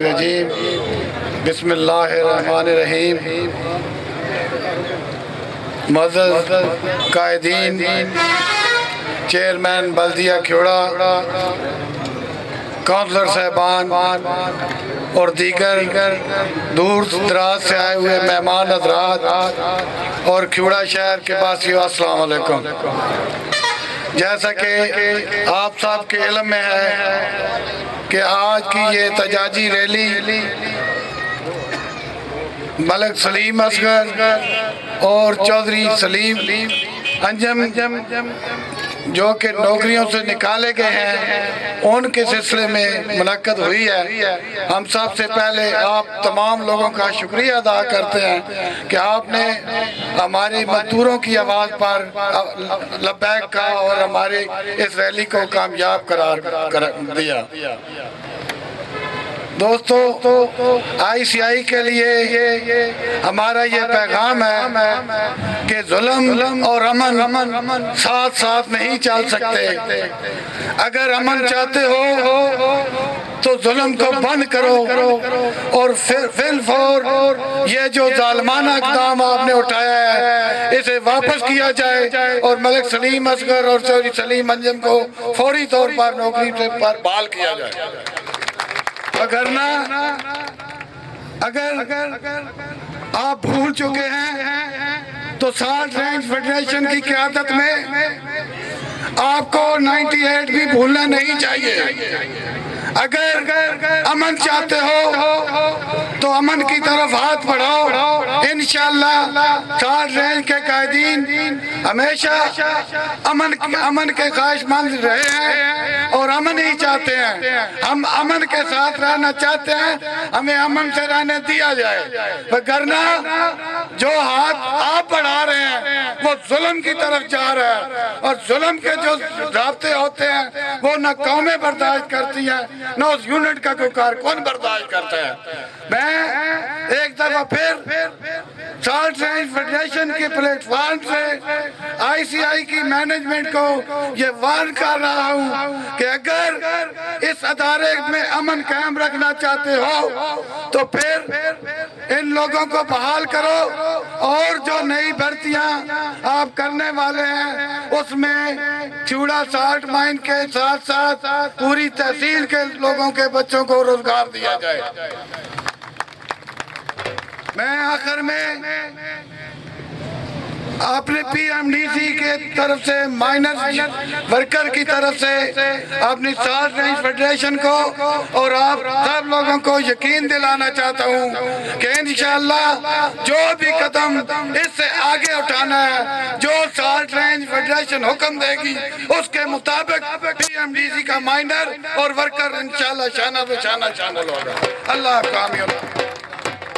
الرجیم بسم اللہ الرحمن الرحیم۔ معزز قائدین، چیئرمین بلدیہ کھیوڑا، کونسلر صاحبان اور دیگر دور دراز سے آئے ہوئے مہمان حضرات اور کھیوڑا شہر کے باسیوں، السلام علیکم۔ جیسا کہ آپ سب کے علم میں ہے کہ آج کی یہ تجاجی ریلی ملک سلیم اصغر اور چودھری سلیم انجم جو کہ نوکریوں سے نکالے گئے ہیں، ان کے سلسلے میں منعقد ہوئی ہے۔ ہم سب سے پہلے آپ تمام لوگوں کا شکریہ ادا کرتے ہیں کہ آپ نے ہماری مزدوروں کی آواز پر لبیک کہا اور ہماری اس ریلی کو کامیاب قرار دیا۔ دوستو، آئی سی آئی کے لیے ہمارا یہ پیغام ہے کہ ظلم اور امن ساتھ ساتھ نہیں چل سکتے۔ اگر امن چاہتے ہو تو ظلم کو بند کرو اور فی الفور یہ جو ظالمانہ اقدام آپ نے اٹھایا ہے اسے واپس کیا جائے اور ملک سلیم اصغر اور چودھری سلیم انجم کو فوری طور پر نوکری پر بحال کیا جائے۔ اگر آپ بھول چکے ہیں تو سالٹ رینج فیڈریشن کی قیادت میں آپ کو 98 بھی بھولنا نہیں چاہیے۔ اگر امن چاہتے ہو تو امن کی طرف ہاتھ بڑھاؤ۔ انشاءاللہ سالٹ رینج کے قائدین ہمیشہ امن کے خواہش مند رہے ہیں اور امن ہی چاہتے ہیں۔ ہم امن کے ساتھ رہنا چاہتے ہیں، ہمیں امن سے رہنے دیا جائے، وگرنہ جو ہاتھ آپ بڑھا رہے ہیں وہ ظلم کی طرف جا رہا ہے، اور ظلم کے جو رابطے ہوتے ہیں وہ نہ قومیں برداشت کرتی ہیں نہ اس یونٹ کا کوئی کارکن برداشت کرتا ہے۔ میں ایک دفعہ پھر سالٹ رینج فیڈریشن کے پلیٹ فارم سے آئی سی آئی کی مینجمنٹ کو یہ وارن کر رہا ہوں کہ اگر اس ادارے میں امن قائم رکھنا چاہتے ہو تو پھر ان لوگوں کو بحال کرو، اور جو نئی بھرتیاں آپ کرنے والے ہیں اس میں کھیوڑا سالٹ مائن کے ساتھ ساتھ پوری تحصیل کے لوگوں کے بچوں کو روزگار دیا جائے۔ میں آخر میں اپنے پی ایم ڈی سی کے طرف سے مائنر ورکر کی طرف سے اپنی سالٹ رینج فیڈریشن کو اور آپ سب لوگوں کو یقین دلانا چاہتا ہوں کہ انشاءاللہ جو بھی قدم اس سے آگے اٹھانا ہے، جو سالٹ رینج فیڈریشن حکم دے گی اس کے مطابق پی ایم ڈی سی کا مائنر اور ورکر انشاءاللہ شانہ بشانہ شامل ہوگا۔ اللہ کامیاب۔